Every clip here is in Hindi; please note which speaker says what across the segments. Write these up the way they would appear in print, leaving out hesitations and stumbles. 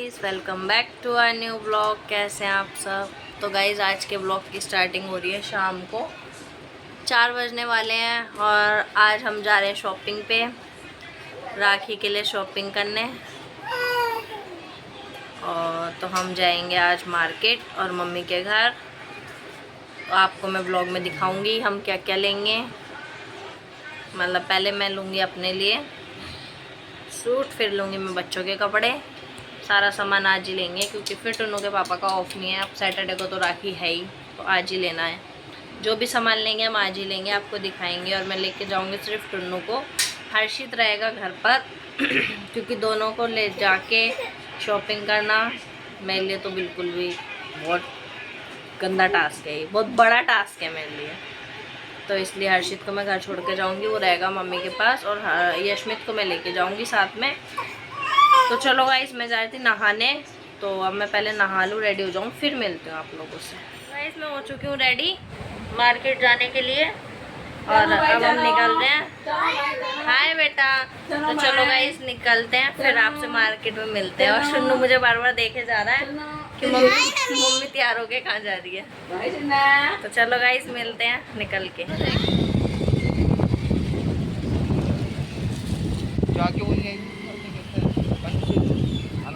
Speaker 1: Guys, welcome back to our new blog. कैसे हैं आप सब? तो गाइस, आज के ब्लॉग की स्टार्टिंग हो रही है शाम को 4 बजने वाले हैं और आज हम जा रहे हैं शॉपिंग पे, राखी के लिए शॉपिंग करने। और तो हम जाएंगे आज मार्केट और मम्मी के घर। तो आपको मैं ब्लॉग में दिखाऊंगी हम क्या क्या लेंगे। मतलब पहले मैं लूँगी अपने लिए सूट, फिर लूँगी मैं बच्चों के कपड़े। सारा सामान आज ही लेंगे क्योंकि फिर टुन्नू के पापा का ऑफ नहीं है। अब सैटरडे को तो राखी है ही, तो आज ही लेना है। जो भी सामान लेंगे हम आज ही लेंगे, आपको दिखाएंगे। और मैं लेके जाऊंगी सिर्फ टुन्नू को, हर्षित रहेगा घर पर क्योंकि दोनों को ले जाके शॉपिंग करना मेरे लिए तो बिल्कुल भी बहुत गंदा टास्क है, बहुत बड़ा टास्क है मेरे लिए। तो इसलिए हर्षित को मैं घर छोड़ के जाऊँगी, वो रहेगा मम्मी के पास। और यशमित को मैं लेके जाऊँगी साथ में। तो चलो गाइस, मैं जा रही थी नहाने, तो अब मैं पहले नहा लूँ, रेडी हो जाऊँ, फिर मिलती हूँ आप लोगों से। गाइस, मैं हो चुकी हूँ रेडी मार्केट जाने के लिए और अब हम निकल रहे हैं। हाय बेटा। तो चलो गाइस, निकलते हैं, फिर आपसे मार्केट में मिलते हैं। और शुन्नू मुझे बार बार देखे जा रहा है कि मम्मी तैयार होके कहाँ जा रही है। तो चलो गाइस, मिलते हैं निकल के।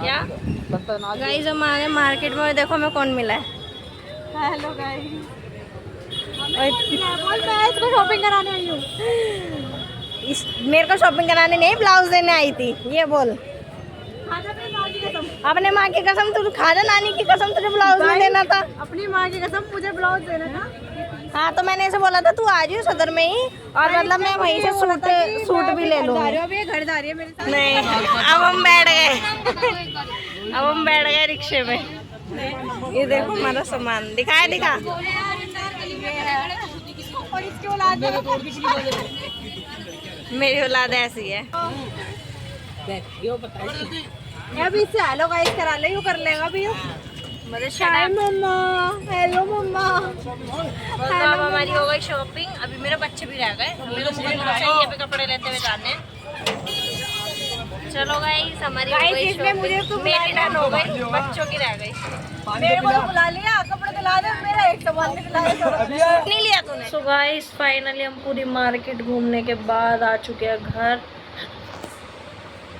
Speaker 1: क्या गाइस, हमारे मार्केट में देखो मैं कौन मिला है।
Speaker 2: हेलो गाइस, मैं इसको शॉपिंग कराने आई हूँ।
Speaker 1: मेरे को शॉपिंग कराने नहीं, ब्लाउज देने आई थी। ये बोल, अपने माँ की कसम, तुझे खाजा नानी की कसम, तुझे ब्लाउज नहीं देना था।
Speaker 2: अपनी माँ की कसम, मुझे ब्लाउज देना था।
Speaker 1: हाँ, तो मैंने ऐसे बोला था तू आ जाओ सदर में ही, और मतलब मैं वहीं से सूट भी ले लूँगी।
Speaker 2: घर जा रही है मेरे साथ।
Speaker 1: नहीं, अब हम बैठ गए, अब हम बैठ गए रिक्शे में। ये देखो हमारा सामान दिखा।
Speaker 2: और इसकी औलाद
Speaker 1: मेरी औलाद ऐसी है।
Speaker 2: अभी इससे हेलो गाइस करा ले, यूँ कर लेगा अभी।
Speaker 1: मतलब
Speaker 2: हाय मम्मा, हेलो मम्मा।
Speaker 1: तो अब हमारी हो गई शॉपिंग। अभी मेरे बच्चे भी रह गए, मेरे को पे कपड़े लेते हुए जाने। चलो गाइस, हमारी हो गई शॉपिंग। मेरी टर्न हो गई, बच्चों की रह गई।
Speaker 2: मेरे को तो बुला लिया, कपड़े दिला दे, मेरा एक सामान
Speaker 1: नहीं लिया तूने। सो गाइस, फाइनली हम पूरी मार्केट घूमने के बाद आ चुके हैं घर।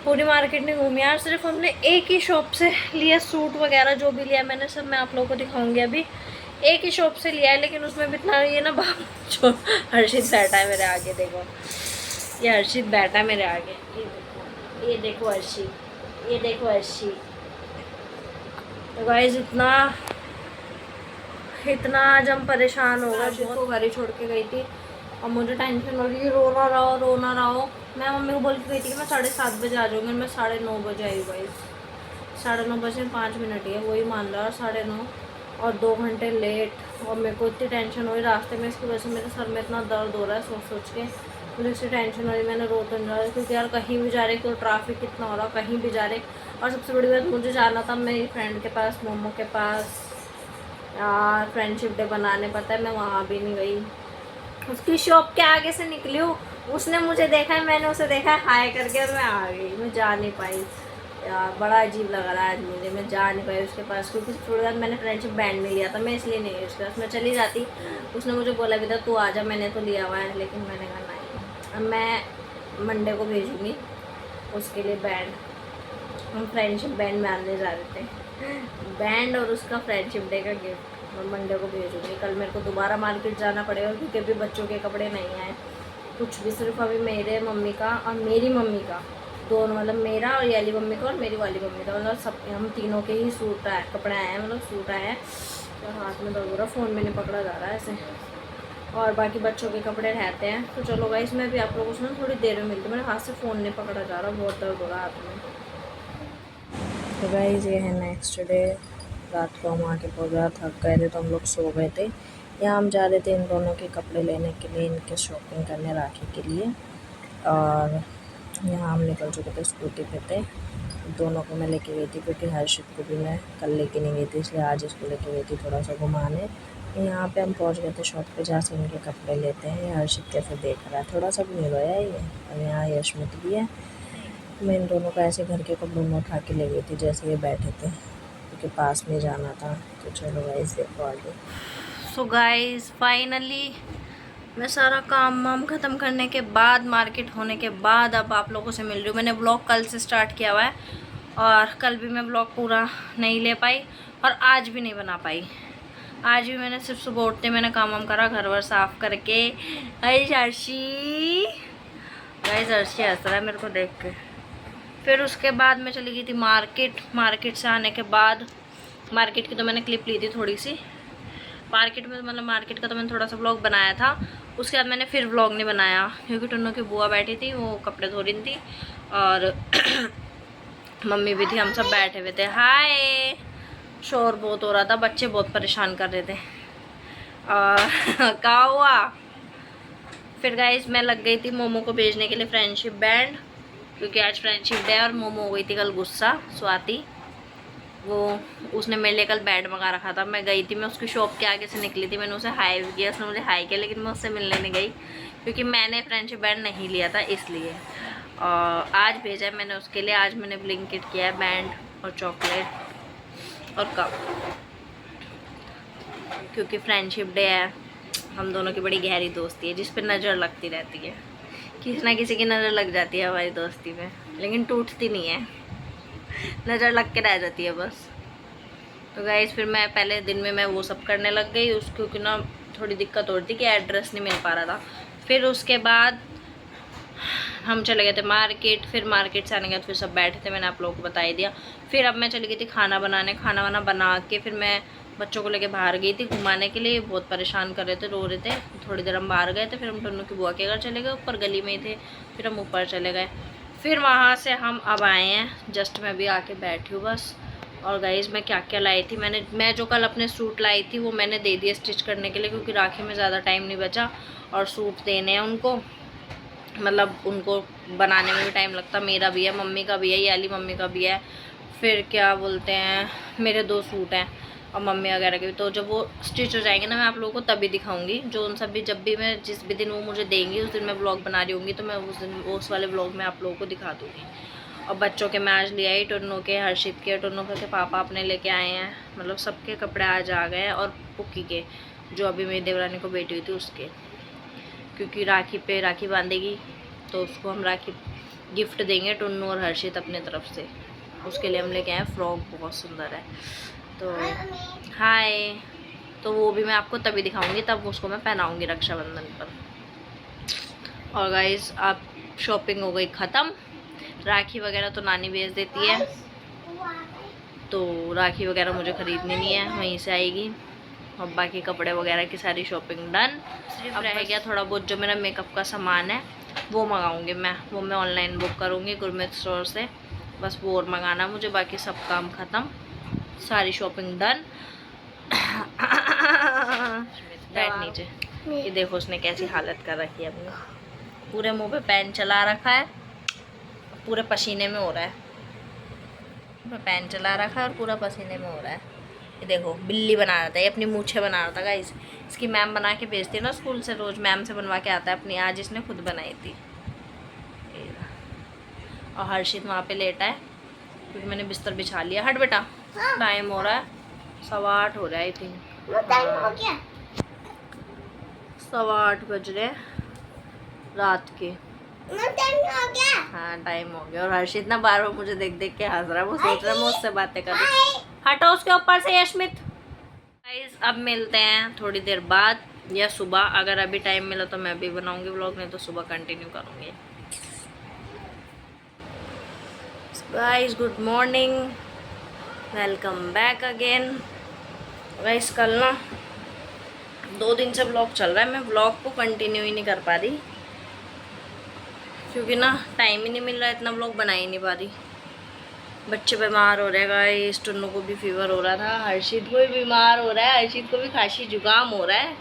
Speaker 1: पूरी मार्केट नहीं घूमी यार, सिर्फ हमने एक ही शॉप से लिया सूट वगैरह। जो भी लिया मैंने सब मैं आप लोगों को दिखाऊंगी। अभी एक ही शॉप से लिया है, लेकिन उसमें भी इतना ये ना जो हर्षित बैठा है मेरे आगे, देखो ये हर्षित बैठा है मेरे आगे। ये देखो हर्षित, ये देखो हर्षित। तो गाइस, इतना आज हम परेशान हो गए। बहुत घर ही छोड़ के गई थी और मुझे टेंशन हो रही है, रोना रहो। मैं मम्मी को बोल के गई थी कि मैं 7:30 बजे आ जाऊँगी, मैं 9:30 बजे आई। गाइस, 9:30 बजे 5 मिनट ही है, वही मान लो, 9:30 और 2 घंटे लेट। और मेरे को इतनी टेंशन हो रही रास्ते में, इसकी वजह से मेरे सर में इतना दर्द हो रहा है सोच के। मुझे इससे टेंशन हो रही, मैंने रो तो नहीं रहा क्योंकि यार कहीं भी जा रहे तो ट्रैफिक कितना हो रहा, कहीं भी जा रहे। और सबसे बड़ी बात, मुझे जाना था मेरी फ्रेंड के पास, मोमो के पास यार, फ्रेंडशिप डे बनाने। पता है मैं वहाँ भी नहीं गई, उसकी शॉप के आगे से निकली हूँ। उसने मुझे देखा है, मैंने उसे देखा है, हाय करके, और मैं आ गई। मैं जा नहीं पाई यार, बड़ा अजीब लग रहा है आज मुझे। मैं जा नहीं पाई उसके पास क्योंकि थोड़ी देर मैंने फ्रेंडशिप बैंड में लिया था, मैं इसलिए नहीं गई उसके पास। मैं चली जाती, उसने मुझे बोला भी था तू आ जा, मैंने तो लिया हुआ है, लेकिन मैंने कहा नहीं। अब मैं मंडे को भेजूँगी उसके लिए बैंड। हम फ्रेंडशिप बैंड में आने जा रहे थे, बैंड और उसका फ्रेंडशिप डे का गिफ्ट मैं मंडे को भेजूँगी। कल मेरे को दोबारा मार्केट जाना पड़ेगा क्योंकि अभी बच्चों के कपड़े नहीं आए कुछ भी। सिर्फ अभी मेरे मम्मी का और मेरी मम्मी का दोनों, मतलब मेरा और याली मम्मी का और मेरी वाली मम्मी का, मतलब सब हम तीनों के ही सूट आए, कपड़े आए हैं, मतलब सूट आए हैं। और हाथ में दर्द हो रहा, फ़ोन में नहीं पकड़ा जा रहा है ऐसे। और बाकी बच्चों के कपड़े रहते हैं। तो चलो गाइस, मैं भी आप लोगों से ना थोड़ी देर में मिलती हूँ। मेरे हाथ से फ़ोन नहीं पकड़ा जा रहा, बहुत दर्द हो रहा है हाथ में। तो गाइस, ये है नेक्स्ट डे। रात को हम आके बहुत ज़्यादा थक गए थे तो हम लोग सो गए थे। यहाँ हम जा रहे थे इन दोनों के कपड़े लेने के लिए, इनके शॉपिंग करने राखी के लिए। और यहाँ हम निकल चुके थे, स्कूटी पे थे। दोनों को मैं लेके गई थी क्योंकि हर्षित को भी मैं कल लेके नहीं गई थी, इसलिए आज इसको लेके गई थी थोड़ा सा घुमाने। यहाँ पे हम पहुँच गए थे शॉप पे जहाँ से इनके कपड़े लेते हैं। हर्षित कैसे देख रहा है, थोड़ा सा भी नहीं रोया ये। और यहाँ यशमित भी है।
Speaker 3: मैं इन दोनों को ऐसे घर के कपड़ों में उठा के ले गई थी जैसे ये बैठे थे, क्योंकि पास में जाना था। तो चलो गाइस देखो आगे।
Speaker 1: सो गाइस फाइनली मैं सारा काम वाम ख़त्म करने के बाद, मार्केट होने के बाद अब आप लोगों से मिल रही हूँ। मैंने ब्लॉग कल से स्टार्ट किया हुआ है और कल भी मैं ब्लॉग पूरा नहीं ले पाई और आज भी नहीं बना पाई। आज भी मैंने सिर्फ सुबह उठते मैंने काम वाम करा, घर वर साफ़ करके। गाइस अर्शी हंस रहा है मेरे को देख के। फिर उसके बाद मैं चली गई थी मार्केट से आने के बाद, मार्केट की तो मैंने क्लिप ली थी थोड़ी सी। मार्केट में मतलब मार्केट का तो मैंने थोड़ा सा व्लॉग बनाया था, उसके बाद मैंने फिर व्लॉग नहीं बनाया क्योंकि टुन्नू की बुआ बैठी थी, वो कपड़े धो रही थी और मम्मी भी थी, हम सब बैठे हुए थे। हाय, शोर बहुत हो रहा था, बच्चे बहुत परेशान कर रहे थे। क्या हुआ? फिर गाइस मैं लग गई थी मोमो को भेजने के लिए फ्रेंडशिप बैंड, क्योंकि आज फ्रेंडशिप डे और मोमो हो गई थी कल गुस्सा स्वाति। वो उसने मेरे लिए कल बैंड मंगा रखा था। मैं गई थी, मैं उसकी शॉप के आगे से निकली थी, मैंने उसे हाई किया, उसने मुझे हाई किया, लेकिन मैं उससे मिलने नहीं गई क्योंकि मैंने फ्रेंडशिप बैंड नहीं लिया था इसलिए। आज भेजा है मैंने उसके लिए। आज मैंने ब्लिंकिट किया है बैंड और चॉकलेट और कप, क्योंकि फ्रेंडशिप डे है। हम दोनों की बड़ी गहरी दोस्ती है जिस पर नज़र लगती रहती है, किसी ना किसी की नज़र लग जाती है हमारी दोस्ती में, लेकिन टूटती नहीं है, नज़र लग के रह जाती है बस। तो गाइस फिर मैं पहले दिन में मैं वो सब करने लग गई उसको, क्योंकि ना थोड़ी दिक्कत हो रही थी कि एड्रेस नहीं मिल पा रहा था। फिर उसके बाद हम चले गए थे मार्केट। फिर मार्केट से आने के बाद फिर सब बैठे थे, मैंने आप लोगों को बता ही दिया। फिर अब मैं चली गई थी खाना बनाने। खाना वाना बना के फिर मैं बच्चों को लेके बाहर गई थी घुमाने के लिए। बहुत परेशान कर रहे थे, रो रहे थे। थोड़ी देर हम बाहर गए थे, फिर हम टुन्नू की बुआ के घर चले गए, ऊपर गली में ही थे। फिर हम ऊपर चले गए, फिर वहाँ से हम अब आए हैं। जस्ट मैं भी आके बैठी हूँ बस। और गाइज़ मैं क्या क्या लाई थी, मैं जो कल अपने सूट लाई थी वो मैंने दे दिया स्टिच करने के लिए, क्योंकि राखी में ज़्यादा टाइम नहीं बचा और सूट देने हैं उनको, मतलब उनको बनाने में भी टाइम लगता। मेरा भी है, मम्मी का भी है, ये वाली मम्मी का भी है, फिर क्या बोलते हैं मेरे 2 सूट हैं और मम्मी वगैरह के भी। तो जब वो स्टिच हो जाएंगे ना मैं आप लोगों को तभी दिखाऊंगी। जो उन सब भी जब भी मैं जिस भी दिन वो मुझे देंगी उस दिन मैं ब्लॉग बना रही होंगी, तो मैं उस दिन उस वाले ब्लॉग में आप लोगों को दिखा दूँगी। और बच्चों के मैं आज ले आई, टुन्नू के, हर्षित के, टुन्नू के पापा अपने लेके आए हैं, मतलब सबके कपड़े आज आ गए हैं। और पुक्की के, जो अभी मेरी देवरानी को बेटी हुई थी उसके, क्योंकि राखी पे राखी बांधेगी तो उसको हम राखी गिफ्ट देंगे टुन्नू और हर्षित अपने तरफ से। उसके लिए हम लेके आए फ्रॉक, बहुत सुंदर है। तो हाय, तो वो भी मैं आपको तभी दिखाऊंगी, तब उसको मैं पहनाऊंगी रक्षाबंधन पर। और गाइस अब शॉपिंग हो गई ख़त्म। राखी वगैरह तो नानी भेज देती है, तो राखी वगैरह मुझे ख़रीदनी नहीं है, वहीं से आएगी। और बाकी कपड़े वगैरह की सारी शॉपिंग डन। अब रह गया थोड़ा बहुत जो मेरा मेकअप का सामान है वो मंगाऊंगी मैं, वो मैं ऑनलाइन बुक करूँगी गुरमीत स्टोर से। बस वो और मंगाना मुझे, बाकी सब काम ख़त्म, सारी शॉपिंग डन। बैठ नीचे। ये देखो उसने कैसी हालत कर रखी है अपनी, पूरे मुंह पे पेन चला रखा है, पूरे पसीने में हो रहा है। पेन चला रखा है और पूरा पसीने में हो रहा है। ये देखो बिल्ली बना रहा था, ये अपनी मूछें बना रहा था गाइस। इसकी मैम बना के भेजती है ना स्कूल से, रोज़ मैम से बनवा के आता है अपनी। आज इसने खुद बनाई थी। और हर्षित वहाँ पे लेटा है क्योंकि मैंने बिस्तर बिछा लिया। हट बेटा, टाइम हो रहा है, 8:15 हो रहा है आई थिंक। 8:15 बज रहे रात के। हाँ टाइम हो गया। और हर्षित ना बार बार मुझे देख देख के हंस रहा है, वो सोच रहा है मैं उससे बातें कर रही हूँ। हटो उसके ऊपर से यशमित। गाइस अब मिलते हैं थोड़ी देर बाद या सुबह, अगर अभी टाइम मिला तो मैं भी बनाऊंगी व्लॉग, नहीं तो सुबह कंटिन्यू करूँगी। Guys good morning, welcome back again. Guys कल ना 2 दिन से व्लॉग चल रहा है, मैं व्लॉग को कंटिन्यू ही नहीं कर पा रही क्योंकि ना टाइम ही नहीं मिल रहा है, इतना व्लॉग बना ही नहीं पा रही। बच्चे बीमार हो रहे हैं गाइस, टुन्नू को भी फीवर हो रहा था, हर्षित को भी बीमार हो रहा है, हर्षित को भी खांसी जुकाम हो रहा है।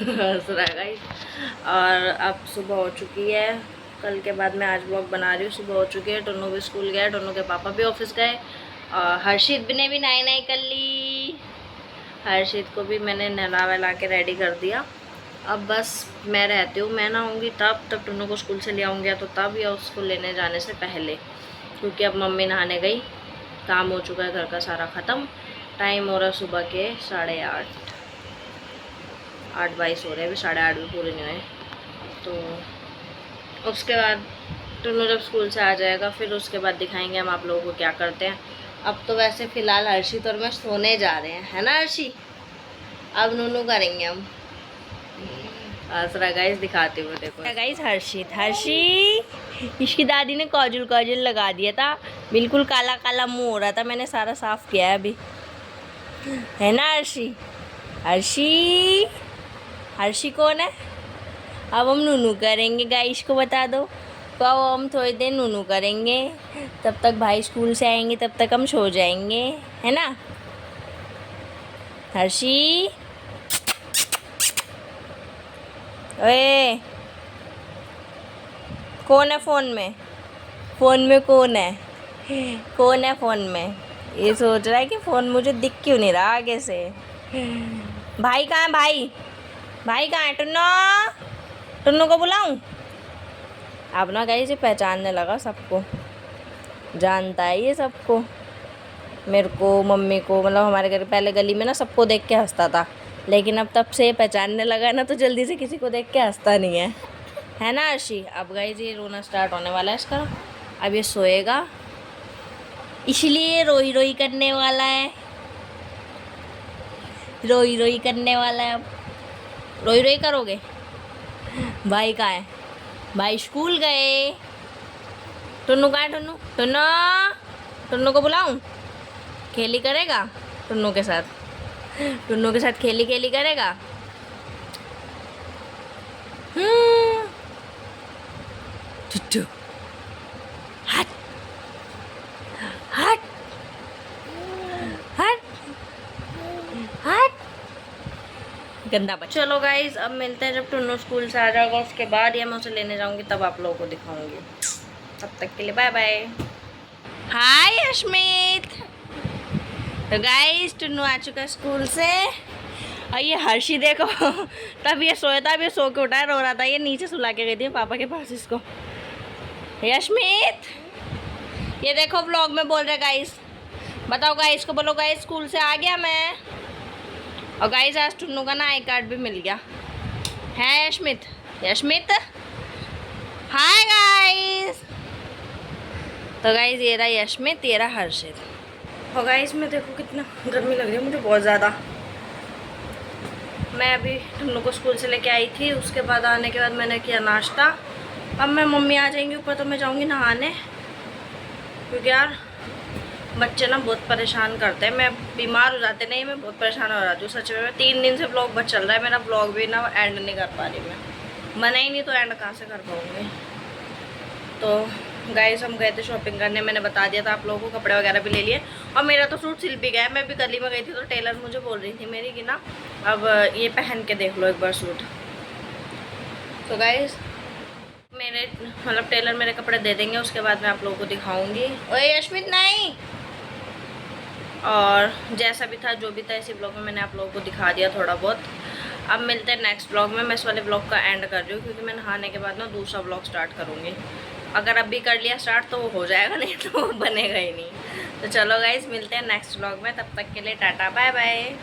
Speaker 1: हंस रहा है गाइस। और अब सुबह हो चुकी है, कल के बाद मैं आज व्लॉग बना रही हूँ। सुबह हो चुकी है, टुन्नू भी स्कूल गया, टुन्नू के पापा भी ऑफिस गए, हर्षित ने भी नाई कर ली। हर्षित को भी मैंने नहला वहला के रेडी कर दिया अब बस मैं रहती हूँ, मैं ना आऊँगी तब टुन्नू को स्कूल से ले आऊँगी, या तो तब या उसको लेने जाने से पहले, क्योंकि अब मम्मी नहाने गई, काम हो चुका है घर का सारा ख़त्म। टाइम हो रहा है सुबह के 8:30, 8:22 हो रहे हैं, अभी 8:30 भी पूरे नहीं हुए। तो उसके बाद टुन्नू जब स्कूल से आ जाएगा फिर उसके बाद दिखाएंगे हम आप लोगों को क्या करते हैं। अब तो वैसे फ़िलहाल हर्षित और मैं सोने जा रहे हैं, है ना हर्षी? अब नूनू करेंगे हम। आसरा गाइस दिखाते हुए देखो गाइस, हर्षी इसकी दादी ने काजल लगा दिया था, बिल्कुल काला काला मुंह हो रहा था, मैंने सारा साफ किया है अभी, है ना हर्षी कौन है? अब हम नूनू करेंगे गाइस को बता दो, तो अब हम थोड़ी देर नूनू करेंगे, तब तक भाई स्कूल से आएंगे, तब तक हम सो जाएंगे, है ना हर्षी? ओए कौन है फ़ोन में? फ़ोन में कौन है? कौन है फ़ोन में? ये सोच रहा है कि फ़ोन मुझे दिख क्यों नहीं रहा आगे से। भाई कहाँ है? भाई कहाँ है? टुन्नू को बुलाऊं? अब ना गाइस ये पहचानने लगा सबको, जानता है ये सबको, मेरे को, मम्मी को, मतलब हमारे घर पहले गली में ना सबको देख के हंसता था, लेकिन अब तब से पहचानने लगा ना, तो जल्दी से किसी को देख के हंसता नहीं है ना अर्शी? अब गाइस ये रोना स्टार्ट होने वाला है इसका, अब ये सोएगा, इसलिए रोई रोई करने वाला है, रोई करने वाला है। अब रोई करोगे? भाई कहाँ है? भाई स्कूल गए। टुन्नू कहाँ है? टुन्नू को बुलाऊं? खेली करेगा टुन्नू के साथ? टुन्नू के साथ खेली करेगा? टुट्टू हट हट हट हट, गंदा बच्चा। चलो गाइज अब मिलते हैं जब टुन्नू स्कूल से आ जाएगा, उसके बाद या मैं उसे लेने जाऊंगी, तब आप लोगों को दिखाऊंगी। तब तक के लिए बाय बाय। हाय अश्मित। तो गाइज टुन्नू आ चुका है स्कूल से, और ये हर्षी देखो तब ये सोया था, अब ये सो के उठा रो रहा था, ये नीचे सुला के गई थी पापा के पास इसको। यशमीत ये देखो व्लॉग में बोल रहे गाइस, बताओ गाइस को, बोलो गाइस स्कूल से आ गया मैं। और गाइस आज टुन्नू का ना आई कार्ड भी मिल गया है। यशमित हाय गाइस। तो गाइस ये रहा यशमित, ये रहा हर्षित। और गाइस मैं देखो कितना गर्मी लग रही है मुझे, बहुत ज़्यादा। मैं अभी टुन्नू को स्कूल से लेके आई थी, उसके बाद आने के बाद मैंने किया नाश्ता। अब मैं मम्मी आ जाएंगी ऊपर तो मैं जाऊंगी नहाने, क्योंकि यार बच्चे ना बहुत परेशान करते हैं, मैं बीमार हो जाते नहीं, मैं बहुत परेशान हो जाती हूँ सच में। मैं 3 दिन से ब्लॉग बस चल रहा है मेरा, ब्लॉग भी ना एंड नहीं कर पा रही मैं, मना ही नहीं तो एंड कहाँ से कर पाऊँगी। तो गाइस हम गए थे शॉपिंग करने, मैंने बता दिया था आप लोगों को, कपड़े वगैरह भी ले लिए, और मेरा तो सूट सिल भी गया है। मैं भी गली में गई थी तो टेलर मुझे बोल रही थी मेरी कि ना अब ये पहन के देख लो एक बार सूट। तो गाइस मेरे मतलब टेलर मेरे कपड़े दे देंगे, उसके बाद मैं आप लोगों को दिखाऊंगी। ओए यशमित नहीं। और जैसा भी था जो भी था इसी ब्लॉग में मैंने आप लोगों को दिखा दिया थोड़ा बहुत। अब मिलते हैं नेक्स्ट ब्लॉग में। मैं इस वाले ब्लॉग का एंड कर रही हूँ, क्योंकि मैं नहाने के बाद ना दूसरा ब्लॉग स्टार्ट करूँगी। अगर अभी कर लिया स्टार्ट तो वो हो जाएगा, नहीं तो वो बनेगा ही नहीं। तो चलो गाइज मिलते हैं नेक्स्ट ब्लॉग में, तब तक के लिए टाटा बाय बाय।